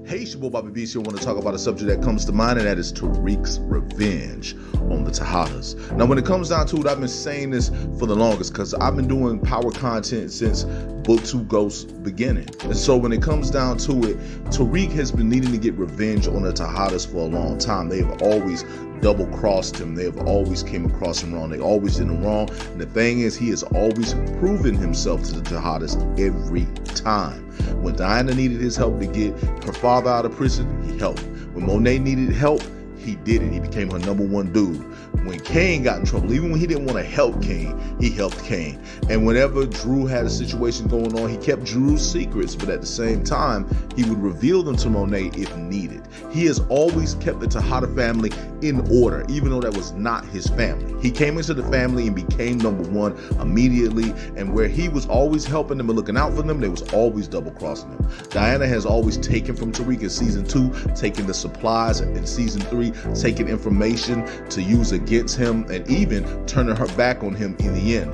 Hey, it's your boy Bobby B. So I want to talk about a subject that comes to mind, and that is Tariq's revenge on the Tejedas. Now, when it comes down to it, I've been saying this for the longest because I've been doing power content since Book 2 Ghost's beginning. And so when it comes down to it, Tariq has been needing to get revenge on the Tejedas for a long time. They have always double-crossed him. They have always came across him wrong. They always did him wrong. And the thing is, he has always proven himself to the Tejedas every time. When Diana needed his help to get her father out of prison, he helped. When Monet needed help, he did it. He became her #1 dude. When Kane got in trouble, even when he didn't want to help Kane, he helped Kane. And whenever Drew had a situation going on, he kept Drew's secrets, but at the same time, he would reveal them to Monet if needed. He has always kept the Tejada family in order, even though that was not his family. He came into the family and became #1 immediately, and where he was always helping them and looking out for them, they was always double-crossing them. Diana has always taken from Tariq in season 2, taking the supplies in season 3, taking information to use against him, and even turning her back on him in the end.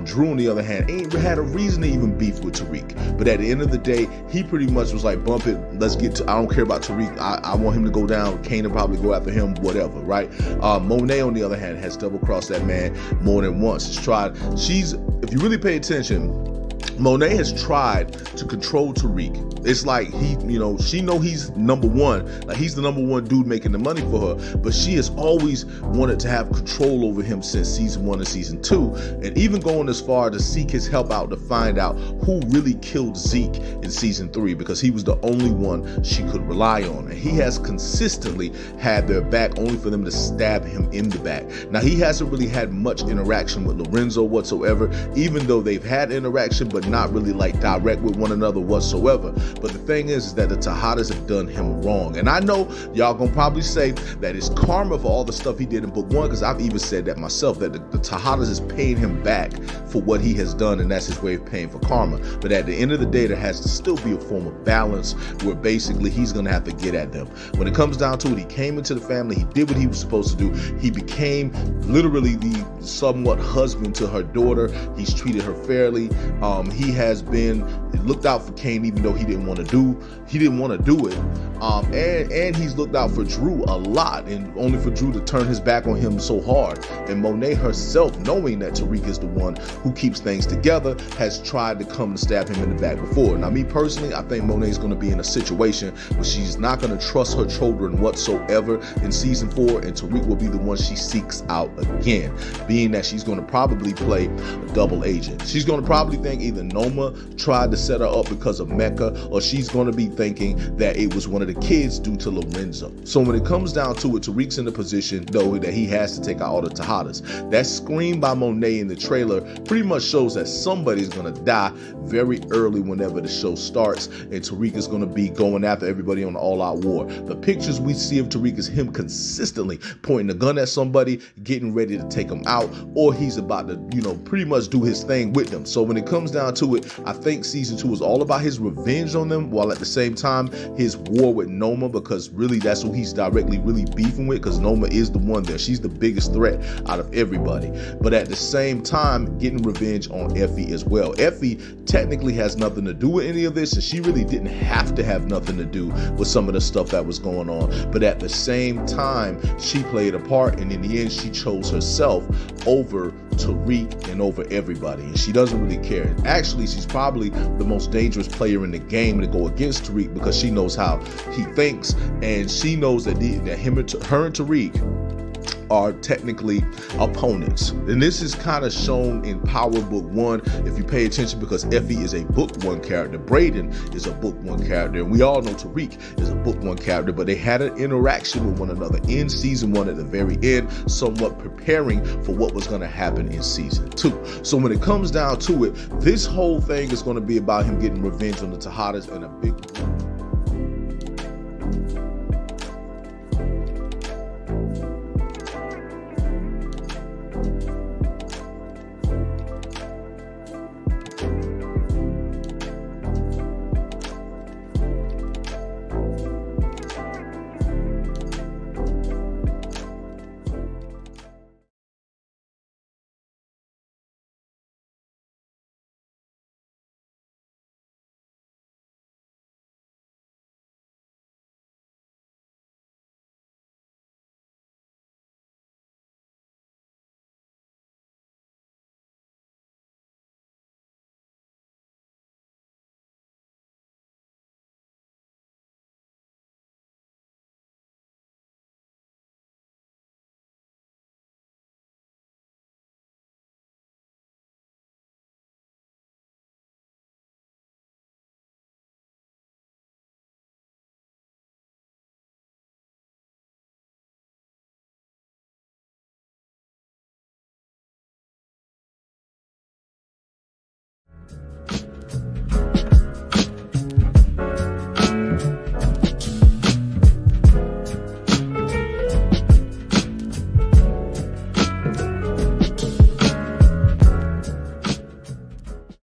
Drew, on the other hand, ain't had a reason to even beef with Tariq, but at the end of the day, he pretty much was like, bump it, let's get to, I don't care about Tariq, I want him to go down, Kane will probably go after him, whatever, right? Monet, on the other hand, has double-crossed that man more than once. If you really pay attention, Monet has tried to control Tariq. It's like she know he's #1, like he's the #1 dude making the money for her, but she has always wanted to have control over him since season 1 and season 2, and even going as far to seek his help out to find out who really killed Zeke in season 3, because he was the only one she could rely on, and he has consistently had their back, only for them to stab him in the back. Now, he hasn't really had much interaction with Lorenzo whatsoever, even though they've had interaction, but not really like direct with one another whatsoever. But the thing is that the Tejedas have done him wrong, and I know y'all gonna probably say that it's karma for all the stuff he did in book 1, because I've even said that myself, that the Tejedas is paying him back for what he has done, and that's his way of paying for karma. But at the end of the day, there has to still be a form of balance where basically he's gonna have to get at them. When it comes down to it, he came into the family, he did what he was supposed to do, he became literally the somewhat husband to her daughter, he's treated her fairly, he has been looked out for Kane even though he didn't want to do it, and he's looked out for Drew a lot, and only for Drew to turn his back on him so hard. And Monet herself, knowing that Tariq is the one who keeps things together, has tried to come to stab him in the back before. Now, me personally, I think Monet's going to be in a situation where she's not going to trust her children whatsoever in season 4, and Tariq will be the one she seeks out again, being that she's going to probably play a double agent. She's going to probably think either Noma tried to set her up because of Mecca, or she's going to be thinking that it was one of the kids due to Lorenzo. So when it comes down to it, Tariq's in the position, though, that he has to take out all the Tejedas. That scream by Monet in the trailer pretty much shows that somebody's going to die very early whenever the show starts, and Tariq is going to be going after everybody on the all-out war. The pictures we see of Tariq is him consistently pointing a gun at somebody, getting ready to take them out, or he's about to, pretty much do his thing with them. So when it comes down to it, I think season 2 is all about his revenge on them, while at the same time his war with Noma, because really that's who he's directly really beefing with, because Noma is the one there. She's the biggest threat out of everybody. But at the same time, getting revenge on Effie as well. Effie technically has nothing to do with any of this, and she really didn't have to have nothing to do with some of the stuff that was going on. But at the same time, she played a part, and in the end, she chose herself over Tariq and over everybody, and she doesn't really care. Actually, she's probably the most dangerous player in the game to go against Tariq, because she knows how he thinks, and she knows that her and Tariq are technically opponents. And this is kind of shown in Power Book 1 if you pay attention, because Effie is a Book 1 character, Brayden is a Book 1 character, and we all know Tariq is a Book 1 character, but they had an interaction with one another in season 1 at the very end, somewhat preparing for what was going to happen in season 2. So when it comes down to it, this whole thing is going to be about him getting revenge on the Tejedas, and a big